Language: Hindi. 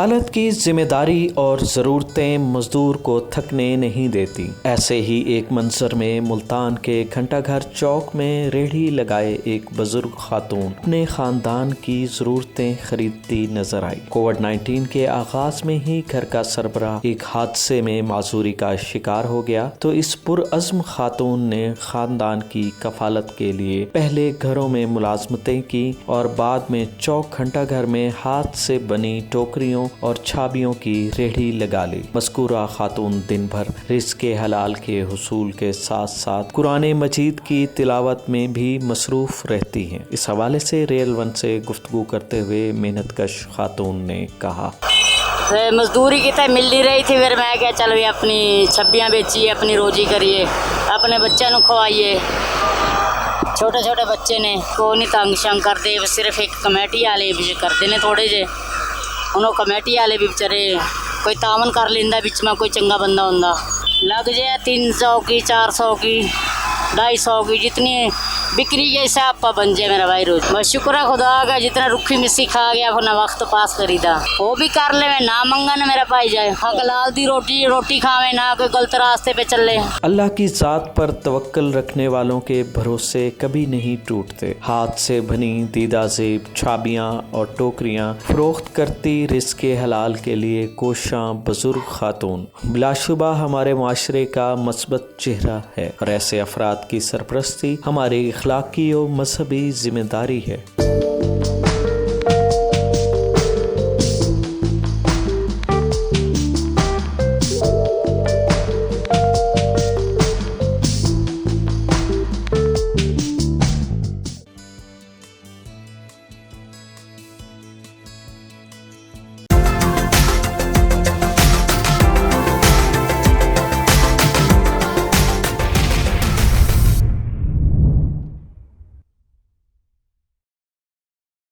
कफालत की जिम्मेदारी और ज़रूरतें मजदूर को थकने नहीं देती। ऐसे ही एक मंजर में मुल्तान के घंटाघर चौक में रेहड़ी लगाए एक बुजुर्ग खातून अपने खानदान की ज़रूरतें खरीदती नजर आई। कोविड-19 के आगाज में ही घर का सरबराह एक हादसे में माजूरी का शिकार हो गया, तो इस पुरअज़्म खातून ने खानदान की कफालत के लिए पहले घरों में मुलाजमतें की और बाद में चौक घंटाघर में हाथ से बनी टोकरियों और छाबियों की रेहड़ी लगा ली। मज़कूरा खातून दिन भर रिज़्क़े हलाल के हुसूल के साथ साथ कुरान मजीद की तिलावत में भी मसरूफ़ रहती हैं। इस हवाले से रेल वन से गुफ्तगू करते हुए मेहनतकश खातून ने कहा, मजदूरी की तो मिल नहीं रही थी, फिर मैं क्या चलो अपनी छब्बियाँ बेचिए, अपनी रोजी करिए, अपने बच्चों को खवाइए। छोटे छोटे बच्चे ने को नहीं तंग शंग करते, सिर्फ एक कमेटी वाले भी करते ने थोड़े जे, उन्होंने कमेटी वाले भी बेचारे कोई तावन कर लेंदा, बिच में कोई चंगा बंदा होंदा लग जाए 300 की 400 की 250 की जितनी बिक्री के हिसाब पर बन जाए मेरा भाई रोज। बस शुक्र है खुदा का, जितना रुखी मिस्सी खा गया अपना वक्त पास करीदा, वो भी कर ले, ना मंगा ना मेरा पाई जाए, हलाल दी रोटी खावे, ना कोई गलत रास्ते पे चले। अल्लाह की ज़ात पर तवक्कल रखने वालों के भरोसे कभी नहीं टूटते। हाथ से बनी दीदा ज़ेब, छाबियाँ और टोकरियाँ फरोख्त करती रिज़्क़े हलाल के लिए कोशां बुजुर्ग खातून बिलाशुबा हमारे माशरे का मस्बत चेहरा है और ऐसे अफराद की सरपरस्ती हमारी अखलाकी और मजहबी जिम्मेदारी है।